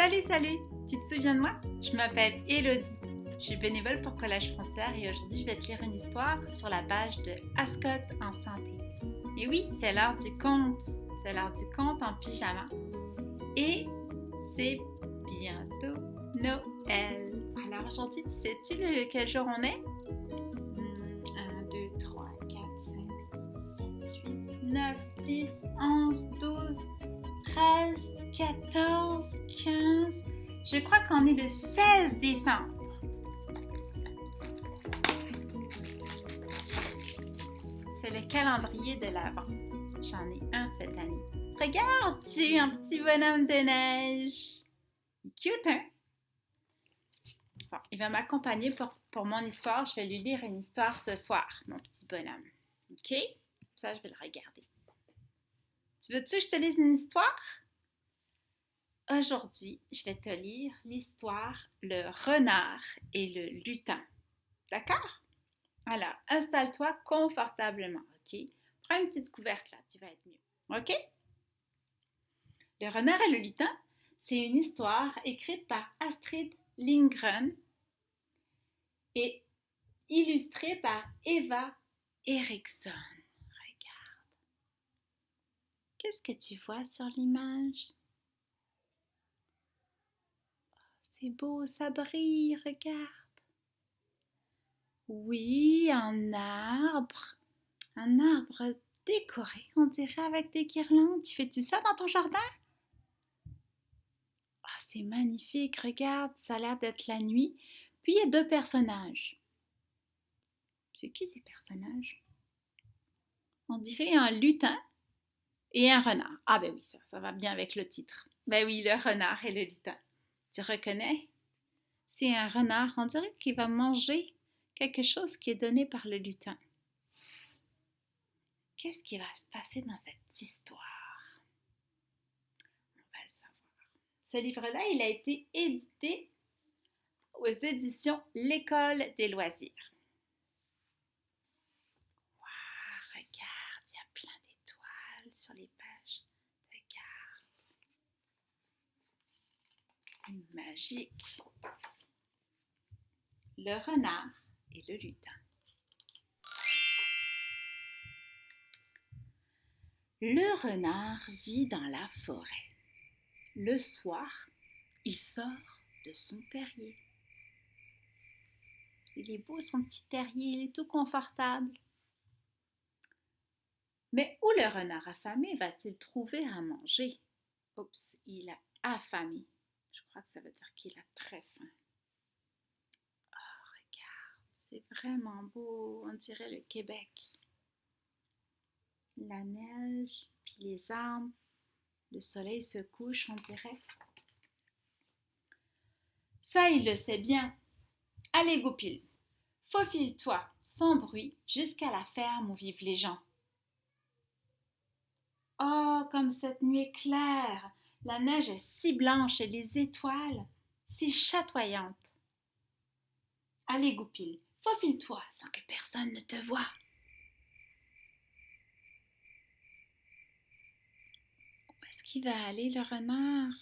Salut, salut! Tu te souviens de moi? Je m'appelle Élodie. Je suis bénévole pour Collège Frontières et aujourd'hui je vais te lire une histoire sur la page de Ascot en santé. Et oui, c'est l'heure du conte. C'est l'heure du conte en pyjama. Et c'est bientôt Noël. Alors aujourd'hui, sais-tu quel jour on est? 1, 2, 3, 4, 5, 6, 7, 8, 9, 10, 11, 12, 13, 14, 15... Je crois qu'on est le 16 décembre. C'est le calendrier de l'Avent. J'en ai un cette année. Regarde, j'ai un petit bonhomme de neige. Cute, hein? Bon, il va m'accompagner pour mon histoire. Je vais lui lire une histoire ce soir, mon petit bonhomme. OK? Ça, je vais le regarder. Tu veux-tu que je te lise une histoire? Aujourd'hui, je vais te lire l'histoire Le renard et le lutin. D'accord? Alors, installe-toi confortablement, OK? Prends une petite couverte là, tu vas être mieux. OK? Le renard et le lutin, c'est une histoire écrite par Astrid Lindgren et illustrée par Eva Eriksson. Regarde. Qu'est-ce que tu vois sur l'image? C'est beau, ça brille, regarde. Oui, un arbre décoré, on dirait avec des guirlandes. Tu fais-tu ça dans ton jardin? Ah, c'est magnifique, regarde, ça a l'air d'être la nuit. Puis il y a deux personnages. C'est qui ces personnages? On dirait un lutin et un renard. Ah ben oui, ça va bien avec le titre. Ben oui, le renard et le lutin. Tu reconnais? C'est un renard, on dirait qu'il va manger quelque chose qui est donné par le lutin. Qu'est-ce qui va se passer dans cette histoire? On va le savoir. Ce livre-là, il a été édité aux éditions L'École des loisirs. Wow, regarde, il y a plein d'étoiles sur les pages. Regarde. C'est magique. Le renard et le lutin. Le renard vit dans la forêt. Le soir, il sort de son terrier. Il est beau son petit terrier, il est tout confortable. Mais où le renard affamé va-t-il trouver à manger? Oups, il a affamé. Je crois que ça veut dire qu'il a très faim. Oh, regarde, c'est vraiment beau, on dirait le Québec. La neige, puis les arbres, le soleil se couche, on dirait. Ça, il le sait bien. Allez, Goupil, faufile-toi, sans bruit, jusqu'à la ferme où vivent les gens. Oh, comme cette nuit est claire! La neige est si blanche et les étoiles si chatoyantes. Allez, Goupil, faufile-toi sans que personne ne te voie. Où est-ce qu'il va aller, le renard?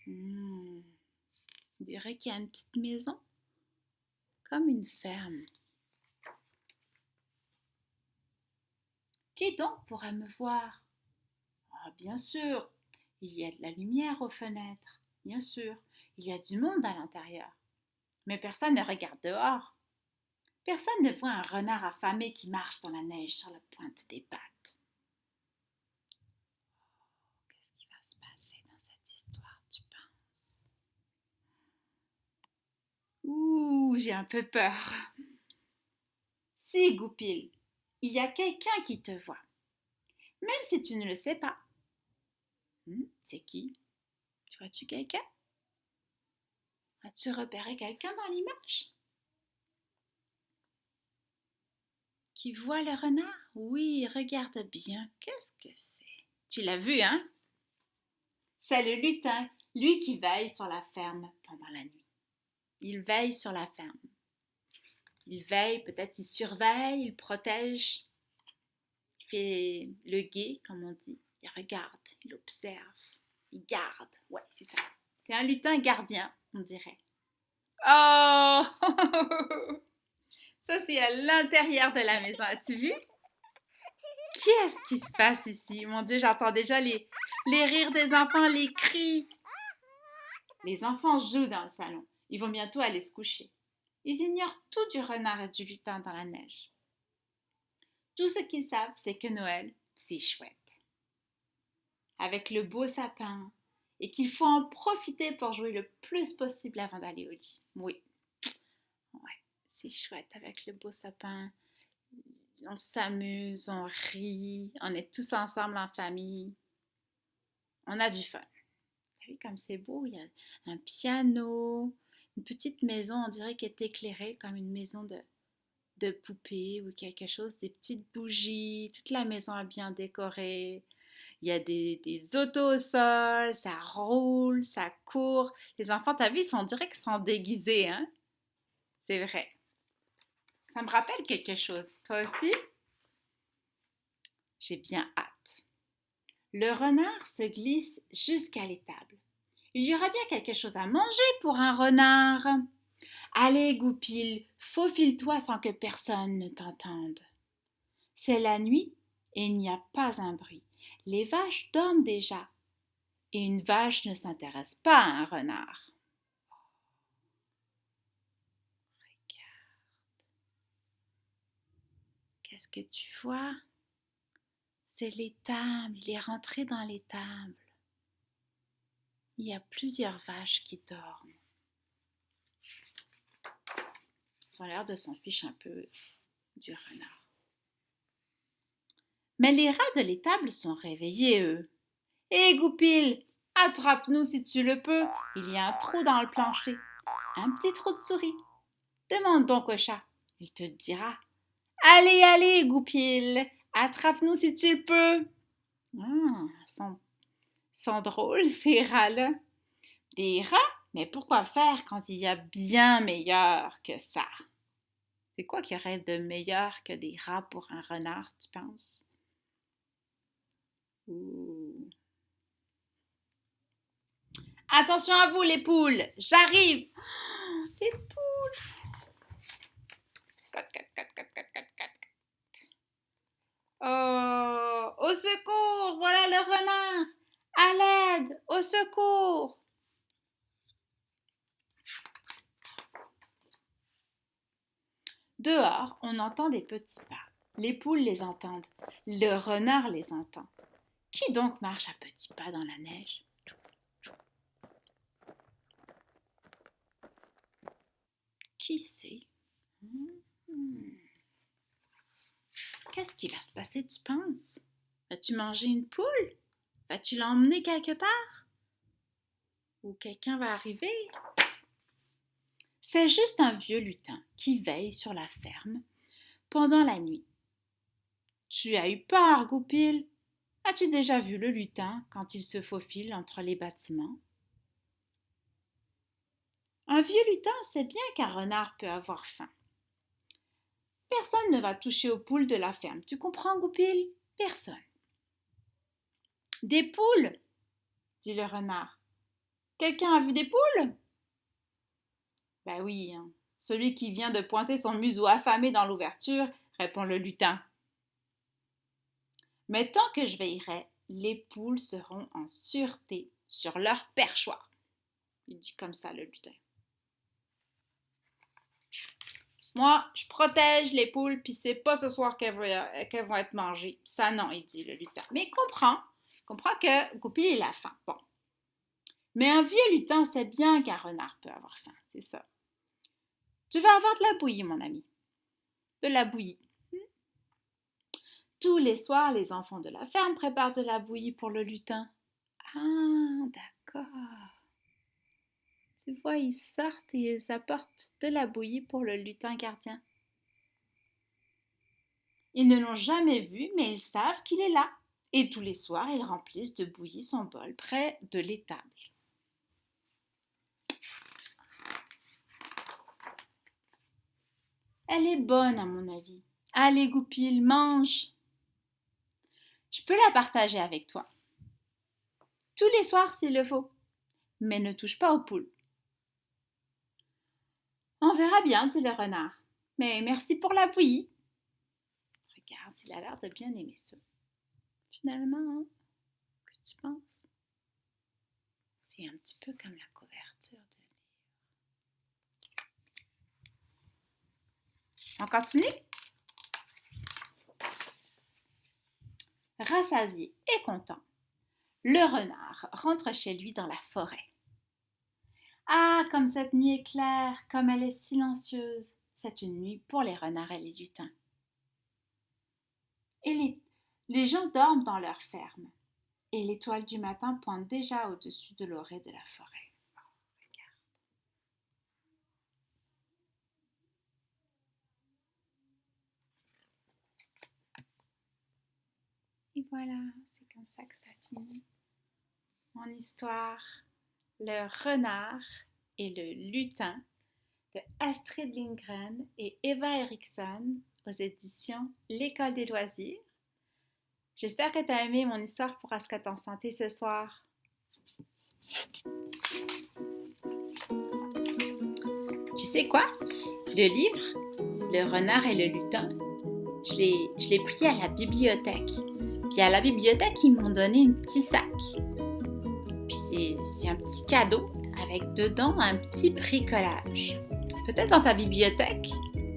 On dirait qu'il y a une petite maison, comme une ferme. Qui donc pourrait me voir? Ah, bien sûr, il y a de la lumière aux fenêtres. Bien sûr, il y a du monde à l'intérieur. Mais personne ne regarde dehors. Personne ne voit un renard affamé qui marche dans la neige sur la pointe des pattes. Qu'est-ce qui va se passer dans cette histoire, tu penses? Ouh, j'ai un peu peur. Si, Goupil, il y a quelqu'un qui te voit, même si tu ne le sais pas. C'est qui? Tu vois-tu quelqu'un? As-tu repéré quelqu'un dans l'image? Qui voit le renard? Oui, regarde bien. Qu'est-ce que c'est? Tu l'as vu, hein? C'est le lutin, lui qui veille sur la ferme pendant la nuit. Il veille sur la ferme. Il veille, peut-être il surveille, il protège. Il fait le guet, comme on dit. Il regarde, il observe. Il garde. Ouais, c'est ça. C'est un lutin gardien, on dirait. Oh! Ça, c'est à l'intérieur de la maison. As-tu vu? Qu'est-ce qui se passe ici? Mon Dieu, j'entends déjà les rires des enfants, les cris. Les enfants jouent dans le salon. Ils vont bientôt aller se coucher. Ils ignorent tout du renard et du lutin dans la neige. Tout ce qu'ils savent, c'est que Noël, c'est chouette. Avec le beau sapin, et qu'il faut en profiter pour jouer le plus possible avant d'aller au lit. Oui, ouais, c'est chouette avec le beau sapin. On s'amuse, on rit, on est tous ensemble en famille. On a du fun. Vous voyez comme c'est beau, il y a un piano, une petite maison, on dirait qu'elle est éclairée comme une maison de poupée ou quelque chose, des petites bougies, toute la maison est bien décorée. Il y a des autos au sol, ça roule, ça court. Les enfants, t'as vu, on dirait qu'ils sont déguisés, hein? C'est vrai. Ça me rappelle quelque chose. Toi aussi? J'ai bien hâte. Le renard se glisse jusqu'à l'étable. Il y aura bien quelque chose à manger pour un renard. Allez, Goupil, faufile-toi sans que personne ne t'entende. C'est la nuit et il n'y a pas un bruit. Les vaches dorment déjà. Et une vache ne s'intéresse pas à un renard. Regarde. Qu'est-ce que tu vois? C'est l'étable. Il est rentré dans l'étable. Il y a plusieurs vaches qui dorment. Ils ont l'air de s'en ficher un peu du renard. Mais les rats de l'étable sont réveillés, eux. Hé, Goupil, attrape-nous si tu le peux. Il y a un trou dans le plancher. Un petit trou de souris. Demande donc au chat. Il te le dira. Allez, allez, Goupil, attrape-nous si tu le peux. Sont drôles, ces rats-là. Des rats? Mais pourquoi faire quand il y a bien meilleur que ça? C'est quoi qui rêve de meilleur que des rats pour un renard, tu penses? Ouh. Attention à vous, les poules! J'arrive! Oh, les poules! Cote, cote, cote, cote, cote, cote, cote. Oh! Au secours! Voilà le renard! À l'aide! Au secours! Dehors, on entend des petits pas. Les poules les entendent. Le renard les entend. Qui donc marche à petits pas dans la neige? Qui sait? Qu'est-ce qui va se passer, tu penses? Vas-tu manger une poule? Vas-tu l'emmener quelque part? Ou quelqu'un va arriver? C'est juste un vieux lutin qui veille sur la ferme pendant la nuit. Tu as eu peur, Goupil? As-tu déjà vu le lutin quand il se faufile entre les bâtiments? Un vieux lutin sait bien qu'un renard peut avoir faim. Personne ne va toucher aux poules de la ferme. Tu comprends, Goupil? Personne. Des poules? Dit le renard. Quelqu'un a vu des poules? Ben oui, hein. Celui qui vient de pointer son museau affamé dans l'ouverture, répond le lutin. Mais tant que je veillerai, les poules seront en sûreté sur leur perchoir. Il dit comme ça, le lutin. Moi, je protège les poules, puis c'est pas ce soir qu'elles vont être mangées. Ça, non, il dit le lutin. Mais il comprend que Goupil, il a faim. Bon. Mais un vieux lutin sait bien qu'un renard peut avoir faim, c'est ça. Tu vas avoir de la bouillie, mon ami. De la bouillie. Tous les soirs, les enfants de la ferme préparent de la bouillie pour le lutin. Ah, d'accord. Tu vois, ils sortent et ils apportent de la bouillie pour le lutin gardien. Ils ne l'ont jamais vu, mais ils savent qu'il est là. Et tous les soirs, ils remplissent de bouillie son bol près de l'étable. Elle est bonne, à mon avis. Allez, Goupil, mange. Je peux la partager avec toi. tous les soirs s'il le faut. Mais ne touche pas aux poules. On verra bien, dit le renard. Mais merci pour la bouillie. Regarde, il a l'air de bien aimer ça. Finalement, hein? Qu'est-ce que tu penses? C'est un petit peu comme la couverture de livre. On continue? Rassasié et content, le renard rentre chez lui dans la forêt. Ah, comme cette nuit est claire, comme elle est silencieuse. C'est une nuit pour les renards et les lutins. Et les gens dorment dans leur ferme. Et l'étoile du matin pointe déjà au-dessus de l'orée de la forêt. Oh, regarde. Et voilà, c'est comme ça que ça finit. Mon histoire, le renard et le lutin de Astrid Lindgren et Eva Eriksson aux éditions L'École des loisirs. J'espère que tu as aimé mon histoire pour Ascot en santé ce soir. Tu sais quoi? Le livre, Le renard et le lutin, je l'ai pris à la bibliothèque. Puis à la bibliothèque, ils m'ont donné un petit sac. Puis c'est un petit cadeau avec dedans un petit bricolage. Peut-être dans ta bibliothèque,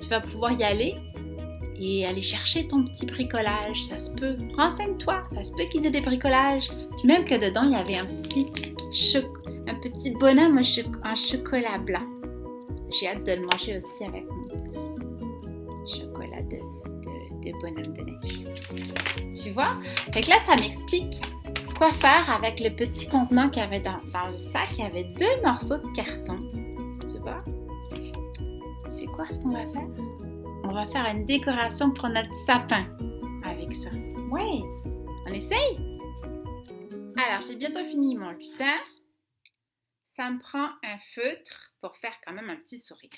tu vas pouvoir y aller et aller chercher ton petit bricolage. Ça se peut. Renseigne-toi. Ça se peut qu'ils aient des bricolages. Puis même que dedans, il y avait un petit bonhomme en chocolat blanc. J'ai hâte de le manger aussi avec mon petit chocolat de bonhomme de neige. Tu vois? Fait que là, ça m'explique quoi faire avec le petit contenant qu'il y avait dans le sac. Il y avait 2 morceaux de carton. Tu vois? C'est quoi ce qu'on va faire? On va faire une décoration pour notre sapin avec ça. Ouais! On essaye? Alors, j'ai bientôt fini mon lutin. Ça me prend un feutre pour faire quand même un petit sourire.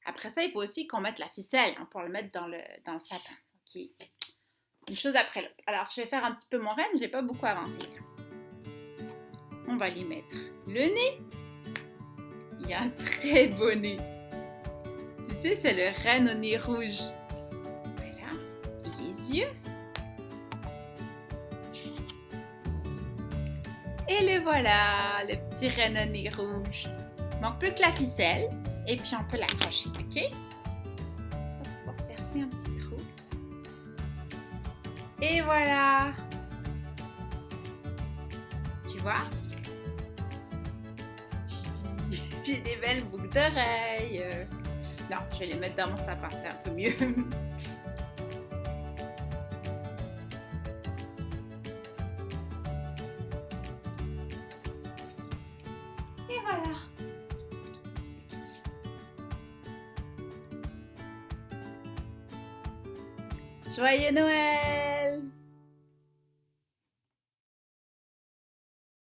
Après ça, il faut aussi qu'on mette la ficelle pour le mettre dans le sapin. OK. Une chose après l'autre. Alors, je vais faire un petit peu mon renne. Je n'ai pas beaucoup avancé. On va lui mettre le nez. Il a un très beau nez. Tu sais, c'est le renne au nez rouge. Voilà. Et les yeux. Et le voilà, le petit renne au nez rouge. Il manque plus que la ficelle. Et puis, on peut l'accrocher, OK? On va percer un petit trou. Et voilà! Tu vois? J'ai des belles boucles d'oreilles. Non, je vais les mettre dans mon sapin, c'est un peu mieux. Et voilà! Joyeux Noël!